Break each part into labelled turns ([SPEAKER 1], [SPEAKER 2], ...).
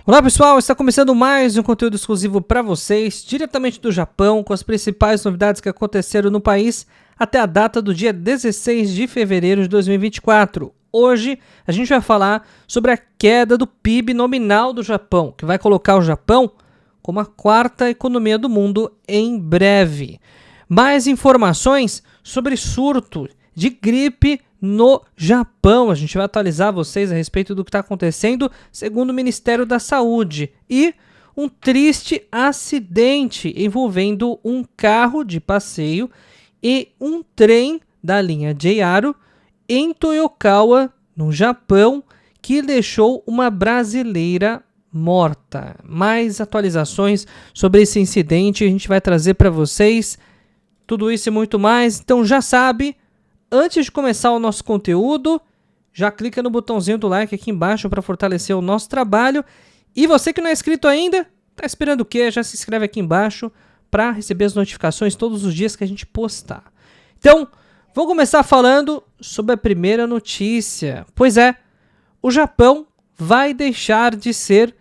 [SPEAKER 1] Olá pessoal, está começando mais um conteúdo exclusivo para vocês, diretamente do Japão, com as principais novidades que aconteceram no país até a data do dia 16 de fevereiro de 2024. Hoje a gente vai falar sobre a queda do PIB nominal do Japão, que vai colocar o Japão como a quarta economia do mundo em breve. Mais informações sobre surto de gripe no Japão. A gente vai atualizar vocês a respeito do que está acontecendo segundo o Ministério da Saúde. E um triste acidente envolvendo um carro de passeio e um trem da linha JR em Toyokawa, no Japão, que deixou uma brasileira morta. Mais atualizações sobre esse incidente a gente vai trazer para vocês. Tudo isso e muito mais. Então já sabe, antes de começar o nosso conteúdo, já clica no botãozinho do like aqui embaixo para fortalecer o nosso trabalho. E você que não é inscrito ainda, tá esperando o quê? Já se inscreve aqui embaixo para receber as notificações todos os dias que a gente postar. Então, vou começar falando sobre a primeira notícia. Pois é, o Japão vai deixar de ser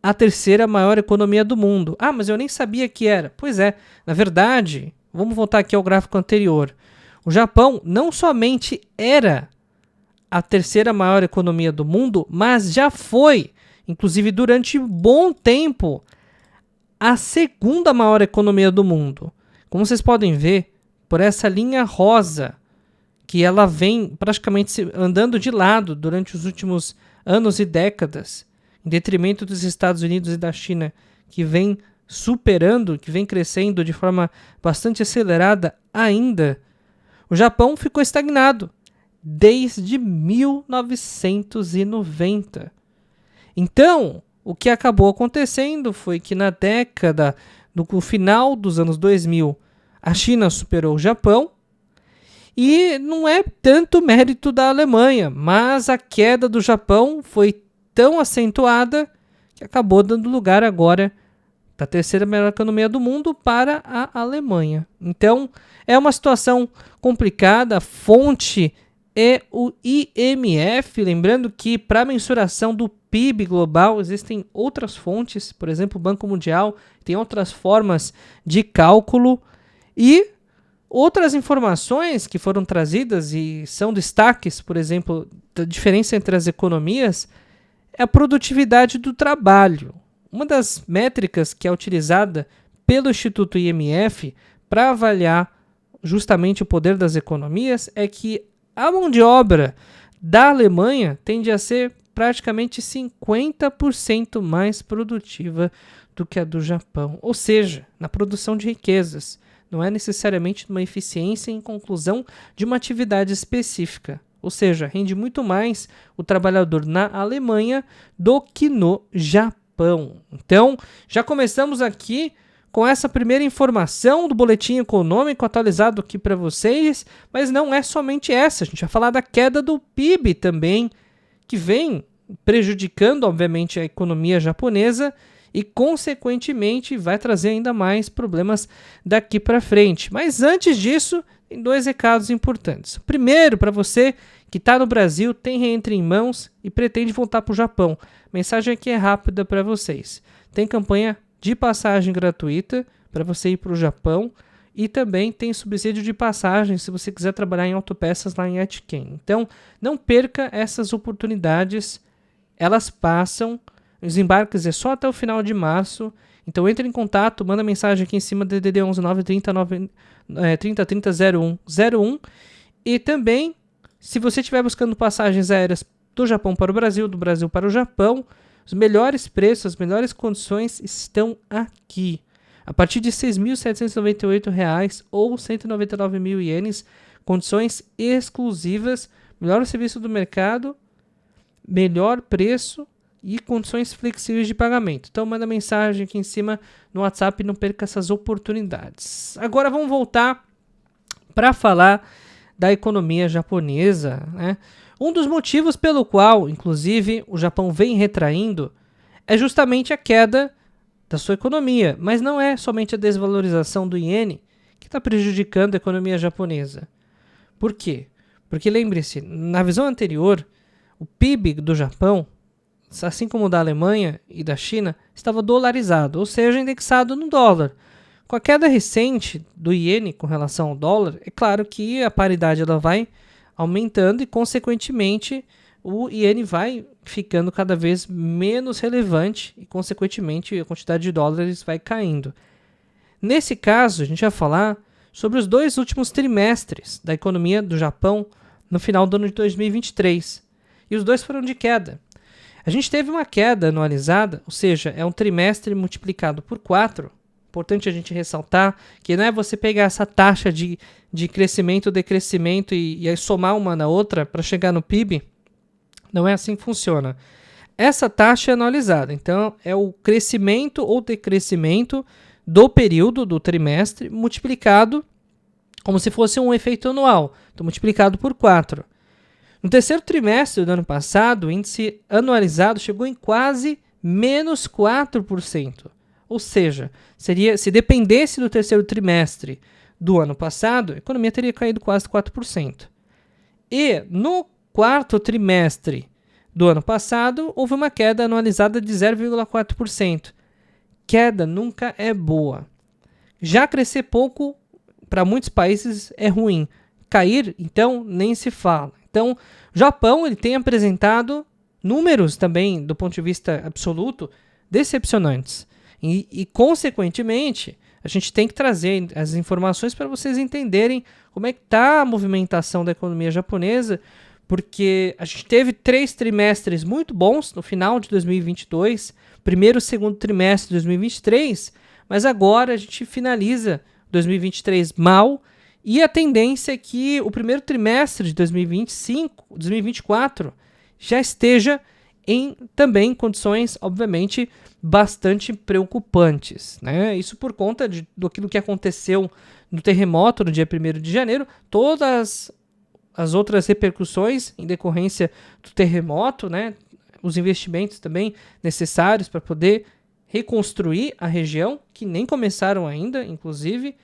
[SPEAKER 1] a terceira maior economia do mundo. Ah, mas eu nem sabia que era. Pois é, na verdade, vamos voltar aqui ao gráfico anterior. O Japão não somente era a terceira maior economia do mundo, mas já foi, inclusive durante um bom tempo, a segunda maior economia do mundo. Como vocês podem ver, por essa linha rosa, que ela vem praticamente andando de lado durante os últimos anos e décadas, em detrimento dos Estados Unidos e da China, que vem superando, que vem crescendo de forma bastante acelerada ainda. O Japão ficou estagnado desde 1990. Então, o que acabou acontecendo foi que na década, no final dos anos 2000, a China superou o Japão. E não é tanto mérito da Alemanha, mas a queda do Japão foi tão acentuada que acabou dando lugar agora da terceira maior economia do mundo para a Alemanha. Então, é uma situação complicada. A fonte é o IMF, lembrando que para a mensuração do PIB global existem outras fontes, por exemplo, o Banco Mundial tem outras formas de cálculo e outras informações que foram trazidas e são destaques, por exemplo, da diferença entre as economias, é a produtividade do trabalho. Uma das métricas que é utilizada pelo Instituto IMF para avaliar justamente o poder das economias é que a mão de obra da Alemanha tende a ser praticamente 50% mais produtiva do que a do Japão. Ou seja, na produção de riquezas. Não é necessariamente uma eficiência em conclusão de uma atividade específica. Ou seja, rende muito mais o trabalhador na Alemanha do que no Japão. Então, já começamos aqui com essa primeira informação do boletim econômico atualizado aqui para vocês, mas não é somente essa. A gente vai falar da queda do PIB também, que vem prejudicando, obviamente, a economia japonesa e, consequentemente, vai trazer ainda mais problemas daqui para frente. Mas antes disso, tem dois recados importantes. Primeiro, para você que está no Brasil, tem reentrada em mãos e pretende voltar para o Japão. A mensagem aqui é rápida para vocês. Tem campanha de passagem gratuita para você ir para o Japão e também tem subsídio de passagem se você quiser trabalhar em autopeças lá em Atiken. Então, não perca essas oportunidades, elas passam. Os embarques é só até o final de março. Então entre em contato, manda mensagem aqui em cima do DDD 11 930 30 0101. E também, se você estiver buscando passagens aéreas do Japão para o Brasil, do Brasil para o Japão, os melhores preços, as melhores condições estão aqui. A partir de R$ 6.798 ou 199 mil ienes, condições exclusivas, melhor serviço do mercado, melhor preço e condições flexíveis de pagamento. Então manda mensagem aqui em cima no WhatsApp e não perca essas oportunidades. Agora vamos voltar para falar da economia japonesa, né? Um dos motivos pelo qual, inclusive, o Japão vem retraindo é justamente a queda da sua economia. Mas não é somente a desvalorização do iene que está prejudicando a economia japonesa. Por quê? Porque lembre-se, na visão anterior, o PIB do Japão assim como o da Alemanha e da China, estava dolarizado, ou seja, indexado no dólar. Com a queda recente do iene com relação ao dólar, é claro que a paridade ela vai aumentando e, consequentemente, o iene vai ficando cada vez menos relevante e, consequentemente, a quantidade de dólares vai caindo. Nesse caso, a gente vai falar sobre os 2 últimos trimestres da economia do Japão no final do ano de 2023. E os dois foram de queda. A gente teve uma queda anualizada, ou seja, é um trimestre multiplicado por 4. Importante a gente ressaltar que não é você pegar essa taxa de crescimento, decrescimento e aí somar uma na outra para chegar no PIB. Não é assim que funciona. Essa taxa é anualizada, então é o crescimento ou decrescimento do período, do trimestre, multiplicado como se fosse um efeito anual, então multiplicado por 4. No terceiro trimestre do ano passado, o índice anualizado chegou em quase menos 4%. Ou seja, se dependesse do terceiro trimestre do ano passado, a economia teria caído quase 4%. E no quarto trimestre do ano passado, houve uma queda anualizada de 0,4%. Queda nunca é boa. Já crescer pouco, para muitos países, é ruim. Cair, então, nem se fala. Então, o Japão ele tem apresentado números também, do ponto de vista absoluto, decepcionantes. E, consequentemente, a gente tem que trazer as informações para vocês entenderem como é que está a movimentação da economia japonesa, porque a gente teve 3 trimestres muito bons no final de 2022, primeiro e segundo trimestre de 2023, mas agora a gente finaliza 2023 mal, e a tendência é que o primeiro trimestre de 2024 já esteja em também condições, obviamente, bastante preocupantes, né? Isso por conta do que aconteceu no terremoto no dia 1º de janeiro, todas as outras repercussões em decorrência do terremoto, né? Os investimentos também necessários para poder reconstruir a região, que nem começaram ainda, inclusive,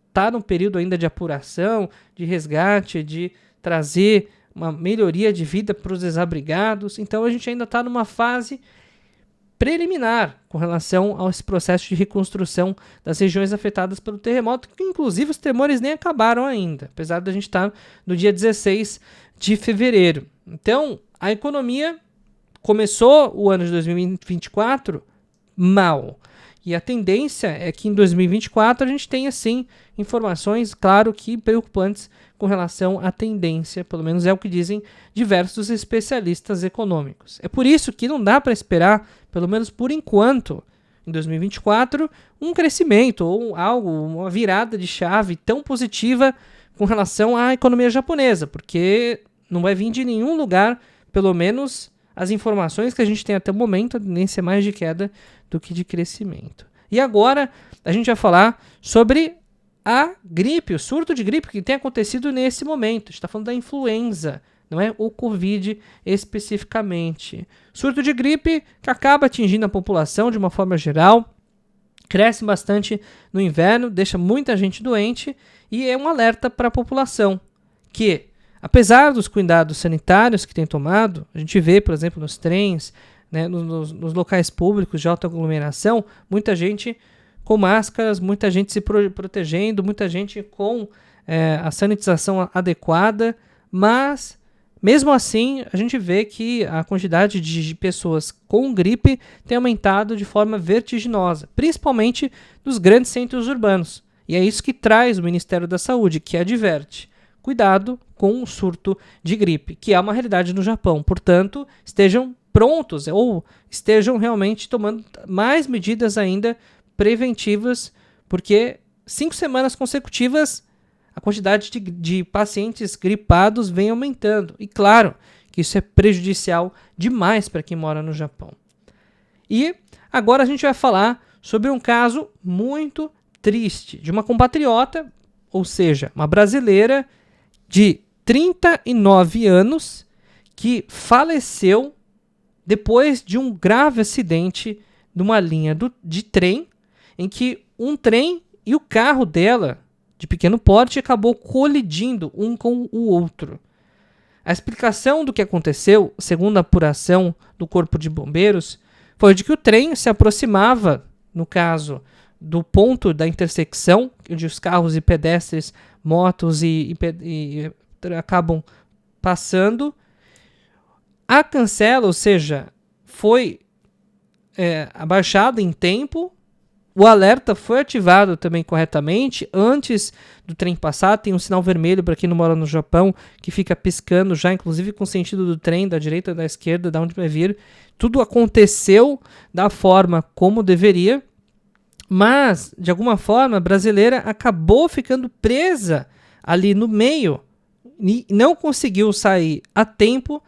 [SPEAKER 1] está no período ainda de apuração, de resgate, de trazer uma melhoria de vida para os desabrigados. Então a gente ainda está numa fase preliminar com relação a esse processo de reconstrução das regiões afetadas pelo terremoto, que inclusive os tremores nem acabaram ainda, apesar da gente estar no dia 16 de fevereiro. Então, a economia começou o ano de 2024 mal. E a tendência é que em 2024 a gente tenha, sim, informações, claro que preocupantes com relação à tendência, pelo menos é o que dizem diversos especialistas econômicos. É por isso que não dá para esperar, pelo menos por enquanto, em 2024, um crescimento ou uma virada de chave tão positiva com relação à economia japonesa, porque não vai vir de nenhum lugar, pelo menos as informações que a gente tem até o momento, a tendência é mais de queda do que de crescimento. E agora a gente vai falar sobre a gripe, o surto de gripe que tem acontecido nesse momento. A gente está falando da influenza, não é o Covid especificamente. Surto de gripe que acaba atingindo a população de uma forma geral, cresce bastante no inverno, deixa muita gente doente e é um alerta para a população que, apesar dos cuidados sanitários que tem tomado, a gente vê, por exemplo, nos trens, né, nos locais públicos de alta aglomeração, muita gente com máscaras, muita gente se protegendo, muita gente com a sanitização adequada, mas mesmo assim a gente vê que a quantidade de pessoas com gripe tem aumentado de forma vertiginosa, principalmente nos grandes centros urbanos. E é isso que traz o Ministério da Saúde, que adverte: cuidado com o surto de gripe, que é uma realidade no Japão. Portanto, estejam prontos ou estejam realmente tomando mais medidas ainda preventivas, porque 5 semanas consecutivas a quantidade de pacientes gripados vem aumentando. E claro que isso é prejudicial demais para quem mora no Japão. E agora a gente vai falar sobre um caso muito triste de uma compatriota, ou seja, uma brasileira de 39 anos que faleceu depois de um grave acidente numa linha de trem, em que um trem e o carro dela, de pequeno porte, acabou colidindo um com o outro. A explicação do que aconteceu, segundo a apuração do Corpo de Bombeiros, foi de que o trem se aproximava, no caso, do ponto da intersecção, onde os carros e pedestres, motos e acabam passando. A cancela, ou seja, foi abaixada em tempo. O alerta foi ativado também corretamente antes do trem passar. Tem um sinal vermelho para quem não mora no Japão, que fica piscando já, inclusive com o sentido do trem, da direita, da esquerda, da onde vai vir. Tudo aconteceu da forma como deveria, mas, de alguma forma, a brasileira acabou ficando presa ali no meio e não conseguiu sair a tempo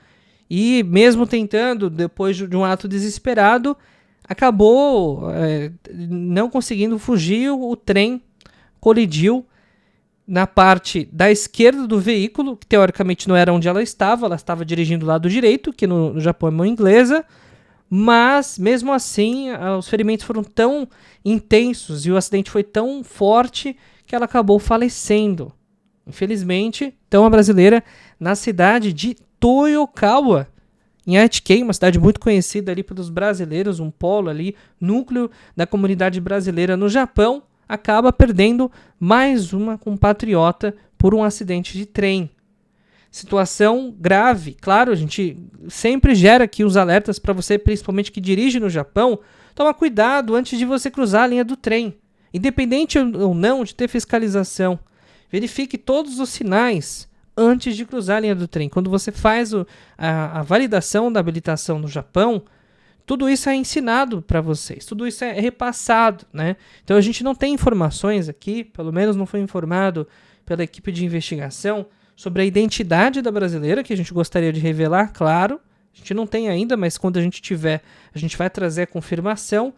[SPEAKER 1] e, mesmo tentando, depois de um ato desesperado, acabou não conseguindo fugir. O trem colidiu na parte da esquerda do veículo, que teoricamente não era onde ela estava dirigindo do lado direito, que no Japão é mão inglesa, mas mesmo assim os ferimentos foram tão intensos e o acidente foi tão forte que ela acabou falecendo, infelizmente. Então a brasileira, na cidade de Toyokawa, em Aichi, uma cidade muito conhecida ali pelos brasileiros, um polo ali, núcleo da comunidade brasileira no Japão, acaba perdendo mais uma compatriota por um acidente de trem. Situação grave. Claro, a gente sempre gera aqui os alertas para você, principalmente que dirige no Japão. Toma cuidado antes de você cruzar a linha do trem. Independente ou não de ter fiscalização, verifique todos os sinais antes de cruzar a linha do trem. Quando você faz a validação da habilitação no Japão, tudo isso é ensinado para vocês, tudo isso é repassado, né? Então a gente não tem informações aqui, pelo menos não foi informado pela equipe de investigação, sobre a identidade da brasileira, que a gente gostaria de revelar, claro. A gente não tem ainda, mas quando a gente tiver, a gente vai trazer a confirmação.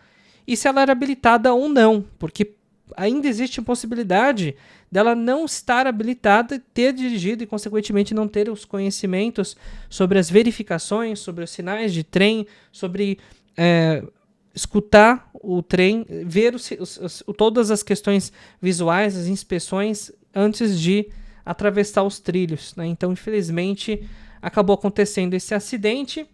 [SPEAKER 1] E se ela era habilitada ou não, porque ainda existe a possibilidade dela não estar habilitada, ter dirigido e, consequentemente, não ter os conhecimentos sobre as verificações, sobre os sinais de trem, sobre escutar o trem, ver todas as questões visuais, as inspeções, antes de atravessar os trilhos, né? Então, infelizmente, acabou acontecendo esse acidente,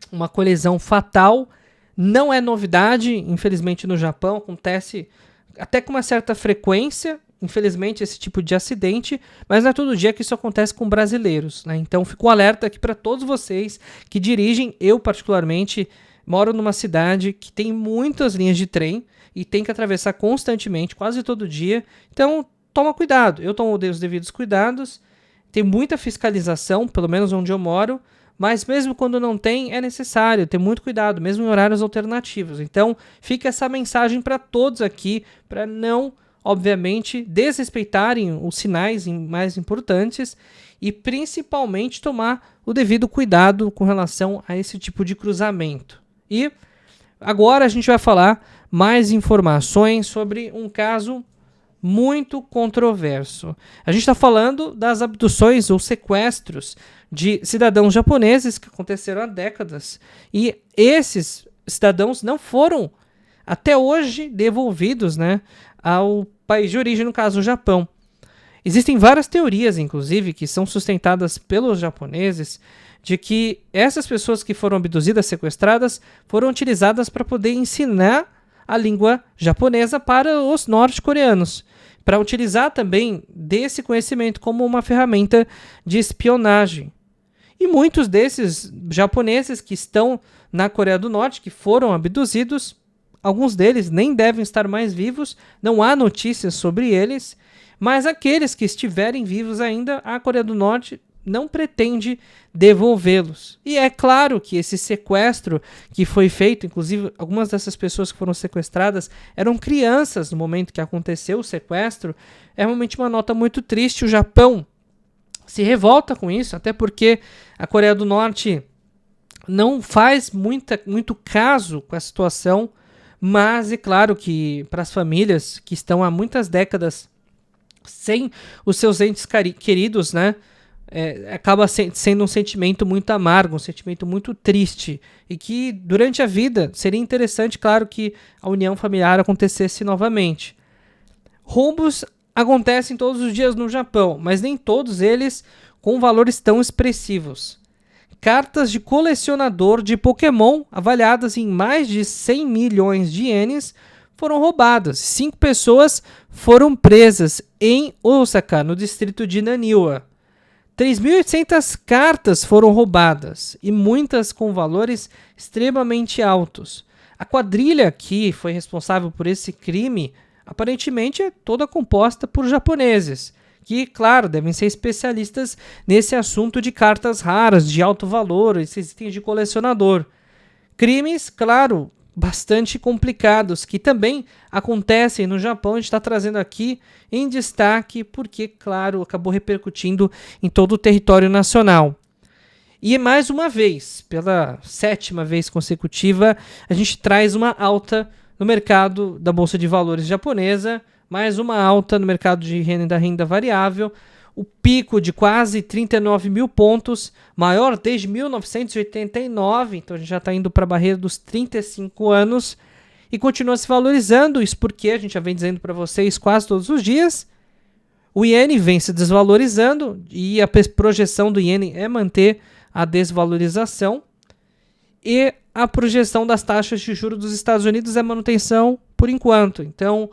[SPEAKER 1] uma colisão fatal. Não é novidade, infelizmente, no Japão, acontece até com uma certa frequência, infelizmente, esse tipo de acidente, mas não é todo dia que isso acontece com brasileiros, né? Então, fico um alerta aqui para todos vocês que dirigem. Eu, particularmente, moro numa cidade que tem muitas linhas de trem e tem que atravessar constantemente, quase todo dia. Então, toma cuidado. Eu tomo os devidos cuidados. Tem muita fiscalização, pelo menos onde eu moro, mas mesmo quando não tem, é necessário ter muito cuidado, mesmo em horários alternativos. Então, fica essa mensagem para todos aqui, para não, obviamente, desrespeitarem os sinais mais importantes e, principalmente, tomar o devido cuidado com relação a esse tipo de cruzamento. E agora a gente vai falar mais informações sobre um caso muito controverso. A gente está falando das abduções ou sequestros de cidadãos japoneses que aconteceram há décadas. E esses cidadãos não foram, até hoje, devolvidos, né, ao país de origem, no caso o Japão. Existem várias teorias, inclusive, que são sustentadas pelos japoneses, de que essas pessoas que foram abduzidas, sequestradas, foram utilizadas para poder ensinar a língua japonesa para os norte-coreanos, para utilizar também desse conhecimento como uma ferramenta de espionagem. E muitos desses japoneses que estão na Coreia do Norte, que foram abduzidos, alguns deles nem devem estar mais vivos, não há notícias sobre eles, mas aqueles que estiverem vivos ainda, a Coreia do Norte não pretende devolvê-los. E é claro que esse sequestro que foi feito, inclusive algumas dessas pessoas que foram sequestradas eram crianças no momento que aconteceu o sequestro, é realmente uma nota muito triste. O Japão se revolta com isso, até porque a Coreia do Norte não faz muito caso com a situação, mas é claro que para as famílias que estão há muitas décadas sem os seus entes queridos, né, acaba sendo um sentimento muito amargo, um sentimento muito triste, e que durante a vida seria interessante, claro, que a união familiar acontecesse novamente. Roubos acontecem todos os dias no Japão, mas nem todos eles com valores tão expressivos. Cartas de colecionador de Pokémon, avaliadas em mais de 100 milhões de ienes, foram roubadas. 5 pessoas foram presas em Osaka, no distrito de Naniwa. 3.800 cartas foram roubadas, e muitas com valores extremamente altos. A quadrilha que foi responsável por esse crime, aparentemente é toda composta por japoneses, que, claro, devem ser especialistas nesse assunto de cartas raras, de alto valor, esses itens de colecionador. Crimes, claro, bastante complicados, que também acontecem no Japão. A gente está trazendo aqui em destaque porque, claro, acabou repercutindo em todo o território nacional. E mais uma vez, pela 7ª vez consecutiva, a gente traz uma alta no mercado da Bolsa de Valores japonesa, mais uma alta no mercado de renda variável, o pico de quase 39 mil pontos, maior desde 1989, então a gente já está indo para a barreira dos 35 anos, e continua se valorizando. Isso porque a gente já vem dizendo para vocês quase todos os dias, o iene vem se desvalorizando, e a projeção do iene é manter a desvalorização, e a projeção das taxas de juros dos Estados Unidos é manutenção por enquanto. Então,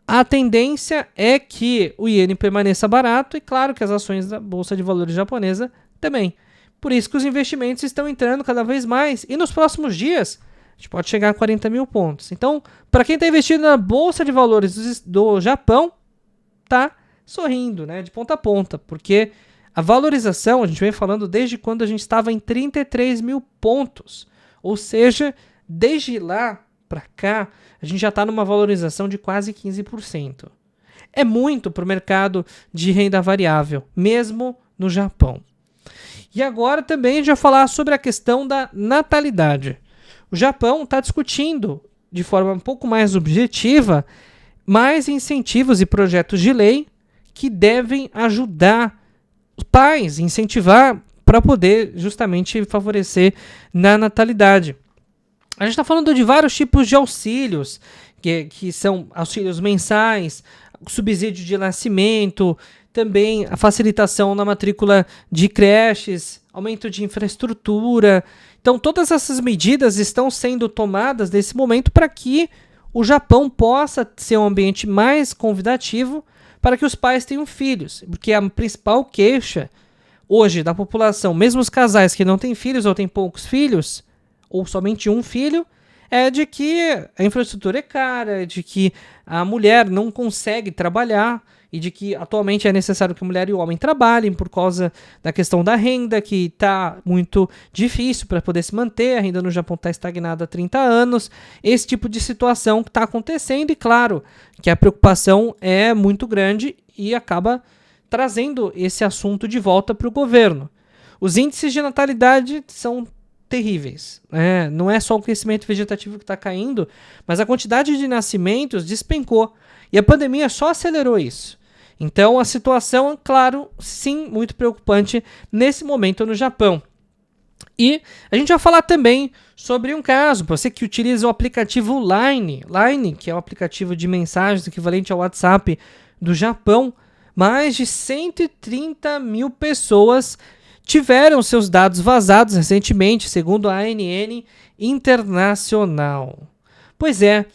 [SPEAKER 1] a tendência é que o iene permaneça barato, e claro que as ações da Bolsa de Valores japonesa também. Por isso que os investimentos estão entrando cada vez mais, e nos próximos dias a gente pode chegar a 40 mil pontos. Então, para quem está investindo na Bolsa de Valores do Japão, tá sorrindo, né, de ponta a ponta, porque a valorização, a gente vem falando desde quando a gente estava em 33 mil pontos. Ou seja, desde lá para cá, a gente já está numa valorização de quase 15%. É muito para o mercado de renda variável, mesmo no Japão. E agora também a gente vai falar sobre a questão da natalidade. O Japão está discutindo, de forma um pouco mais objetiva, mais incentivos e projetos de lei que devem ajudar os pais, incentivar para poder justamente favorecer na natalidade. A gente está falando de vários tipos de auxílios, que são auxílios mensais, subsídio de nascimento, também a facilitação na matrícula de creches, aumento de infraestrutura. Então, todas essas medidas estão sendo tomadas nesse momento para que o Japão possa ser um ambiente mais convidativo para que os pais tenham filhos, porque a principal queixa hoje da população, mesmo os casais que não têm filhos ou têm poucos filhos, ou somente um filho, é de que a infraestrutura é cara, de que a mulher não consegue trabalhar e de que atualmente é necessário que a mulher e o homem trabalhem por causa da questão da renda, que está muito difícil para poder se manter. A renda no Japão está estagnada há 30 anos. Esse tipo de situação que está acontecendo, e claro que a preocupação é muito grande e acaba trazendo esse assunto de volta para o governo. Os índices de natalidade são terríveis, né? Não é só o crescimento vegetativo que está caindo, mas a quantidade de nascimentos despencou, e a pandemia só acelerou isso. Então a situação, claro, sim, muito preocupante nesse momento no Japão. E a gente vai falar também sobre um caso, para você que utiliza o aplicativo Line, que é o aplicativo de mensagens equivalente ao WhatsApp do Japão. Mais de 130 mil pessoas tiveram seus dados vazados recentemente, segundo a ANN Internacional. Pois é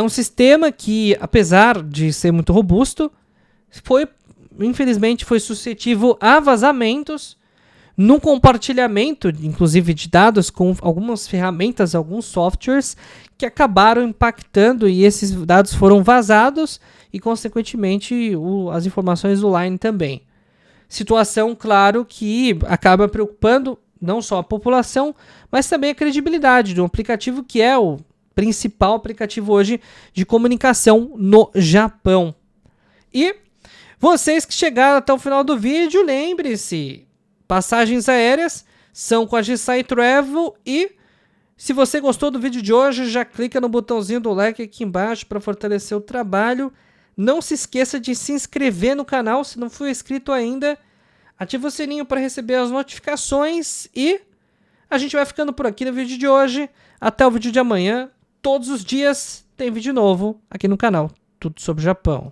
[SPEAKER 1] um sistema que, apesar de ser muito robusto, infelizmente foi suscetível a vazamentos no compartilhamento, inclusive de dados com algumas ferramentas, alguns softwares que acabaram impactando, e esses dados foram vazados e, consequentemente, as informações do Line também. Situação, claro, que acaba preocupando não só a população, mas também a credibilidade de um aplicativo que é o principal aplicativo hoje de comunicação no Japão. E vocês que chegaram até o final do vídeo, lembre-se, passagens aéreas são com a G-SAI Travel, e se você gostou do vídeo de hoje, já clica no botãozinho do like aqui embaixo para fortalecer o trabalho. Não se esqueça de se inscrever no canal se não for inscrito ainda. Ativa o sininho para receber as notificações, e a gente vai ficando por aqui no vídeo de hoje. Até o vídeo de amanhã. Todos os dias tem vídeo novo aqui no canal. Tudo sobre o Japão.